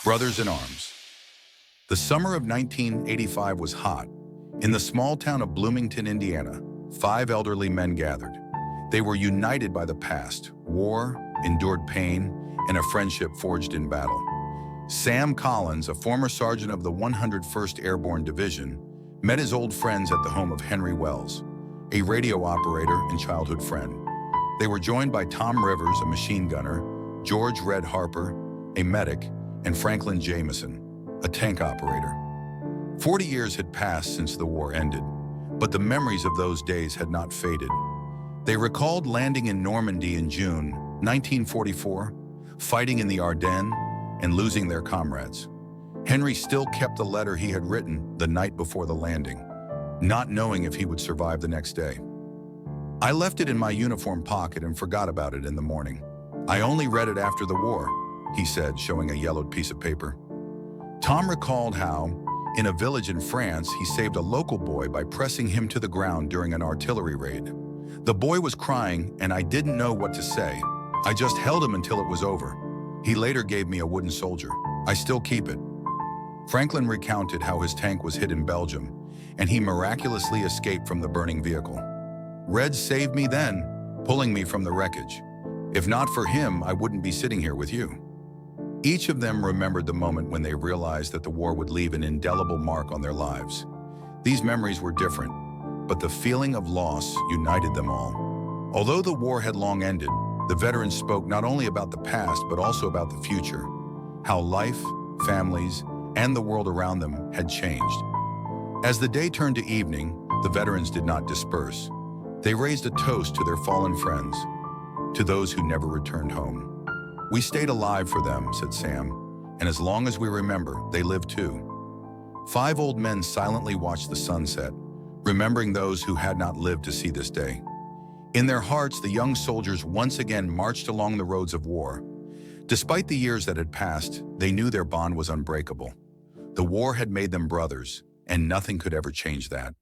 Brothers in Arms. The summer of 1985 was hot. In the small town of Bloomington, Indiana, 5 elderly men gathered. They were united by the past, war, endured pain, and a friendship forged in battle. Sam Collins, a former sergeant of the 101st Airborne Division, met his old friends at the home of Henry Wells, a radio operator and childhood friend. They were joined by Tom Rivers, a machine gunner, George Red Harper, a medic, and Franklin Jameson, a tank operator. 40 years had passed since the war ended, but the memories of those days had not faded. They recalled landing in Normandy in June 1944, fighting in the Ardennes, and losing their comrades. Henry still kept the letter he had written the night before the landing, not knowing if he would survive the next day. "I left it in my uniform pocket and forgot about it in the morning. I only read it after the war," he said, showing a yellowed piece of paper. Tom recalled how, in a village in France, he saved a local boy by pressing him to the ground during an artillery raid. "The boy was crying, and I didn't know what to say. I just held him until it was over. He later gave me a wooden soldier. I still keep it." Franklin recounted how his tank was hit in Belgium, and he miraculously escaped from the burning vehicle. "Red saved me then, pulling me from the wreckage. If not for him, I wouldn't be sitting here with you." Each of them remembered the moment when they realized that the war would leave an indelible mark on their lives. These memories were different, but the feeling of loss united them all. Although the war had long ended, the veterans spoke not only about the past but also about the future, how life, families, and the world around them had changed. As the day turned to evening, the veterans did not disperse. They raised a toast to their fallen friends, to those who never returned home. "We stayed alive for them," said Sam, "and as long as we remember, they live too." 5 old men silently watched the sunset, remembering those who had not lived to see this day. In their hearts, the young soldiers once again marched along the roads of war. Despite the years that had passed, they knew their bond was unbreakable. The war had made them brothers, and nothing could ever change that.